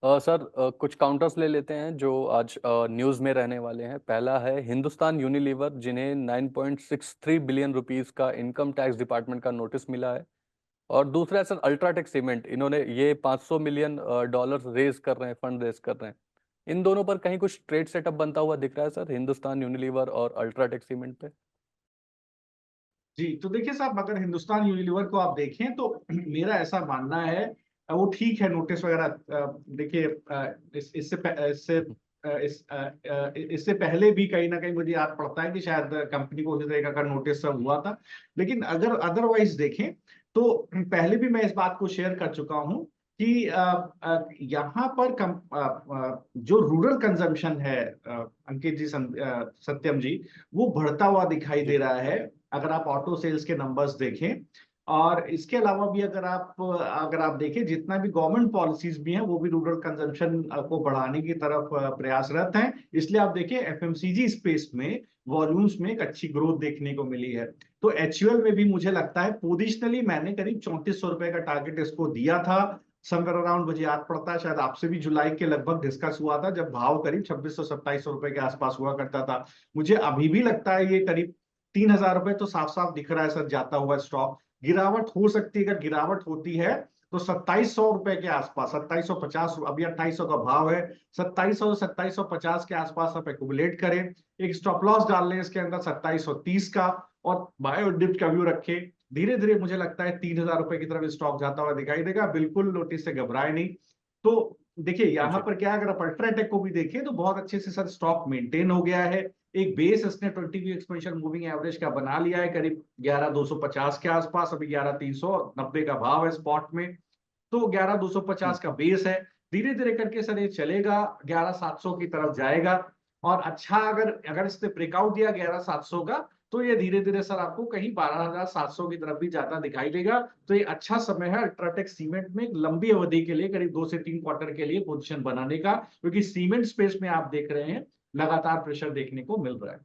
Sir, कुछ counters ले लेते हैं जो आज न्यूज़ में रहने वाले हैं। पहला है हिंदुस्तान यूनिलीवर, जिन्हें 9.63 बिलियन रुपीस का इनकम टैक्स डिपार्टमेंट का नोटिस मिला है। और दूसरा है सर अल्ट्राटेक सीमेंट, इन्होंने ये 500 मिलियन डॉलर रेज कर रहे हैं, फंड रेज कर रहे हैं। इन दोनों पर कहीं कुछ ट्रेड सेटअप बनता हुआ दिख रहा है सर, हिंदुस्तान यूनिलीवर और अल्ट्राटेक सीमेंट पे। जी, तो देखिए साहब, अगर हिंदुस्तान यूनिलीवर को आप देखें तो मेरा ऐसा मानना है, वो ठीक है नोटिस वगैरह। देखिए, इससे पहले भी कहीं ना कहीं मुझे याद पड़ता है कि शायद कंपनी को उसी तरह का नोटिस सब हुआ था। लेकिन अगर अदरवाइज देखें तो पहले भी मैं इस बात को शेयर कर चुका हूं कि यहाँ पर जो रूरल कंजम्पशन है, अंकित जी, सत्यम जी, वो बढ़ता हुआ दिखाई दे जी। रहा है। अगर आप ऑटो सेल्स के नंबर्स देखें, और इसके अलावा भी अगर आप देखें, जितना भी गवर्नमेंट पॉलिसीज भी हैं वो भी रूरल कंजम्पशन को बढ़ाने की तरफ प्रयासरत हैं। इसलिए आप देखें एफएमसीजी स्पेस में वॉल्यूम्स में एक अच्छी ग्रोथ देखने को मिली है। तो एचयूएल में भी मुझे लगता है पोजिशनली मैंने करीब 3400 रुपए का टारगेट इसको दिया था। समवेयर अराउंड, मुझे याद पड़ता है शायद आपसे भी जुलाई के लगभग डिस्कस हुआ था, जब भाव करीब 2600 2700 रुपए के आसपास हुआ करता था। मुझे अभी भी लगता है ये करीब 3000 रुपए तो साफ साफ दिख रहा है सर, जाता हुआ स्टॉक। गिरावट हो सकती है, अगर गिरावट होती है तो 2700 रुपए के आसपास, 2750, अभी 2800 का भाव है। 2700 2750 के आसपास आप एक्यूमुलेट करें, एक स्टॉप लॉस डाल लें इसके अंदर 2730 का, और बाय और डिप का व्यू रखें। धीरे धीरे मुझे लगता है 3000 रुपए की तरफ स्टॉक जाता हुआ दिखाई देगा। बिल्कुल नोटिस से घबराए नहीं। तो देखिए यहाँ जी। पर क्या है, अगर आप अल्ट्राटेक को भी देखें तो बहुत अच्छे से सर स्टॉक मेंटेन हो गया है। एक बेस इसने 20 वीक एक्सपेंशन मूविंग एवरेज का बना लिया है, करीब 11250 के आसपास। अभी 11390 का भाव है स्पॉट में। तो हम्म। 11250 का बेस है। धीरे धीरे करके सर ये चलेगा, 11700 की तरफ जाएगा। और अच्छा, अगर अगर इसने ब्रेकआउट दिया 11700 का, तो ये धीरे धीरे सर आपको कहीं 12700 की तरफ भी जाता दिखाई देगा। तो ये अच्छा समय है अल्ट्राटेक सीमेंट में एक लंबी अवधि के लिए, करीब 2 से 3 क्वार्टर के लिए पोजीशन बनाने का, क्योंकि सीमेंट स्पेस में आप देख रहे हैं लगातार प्रेशर देखने को मिल रहा है।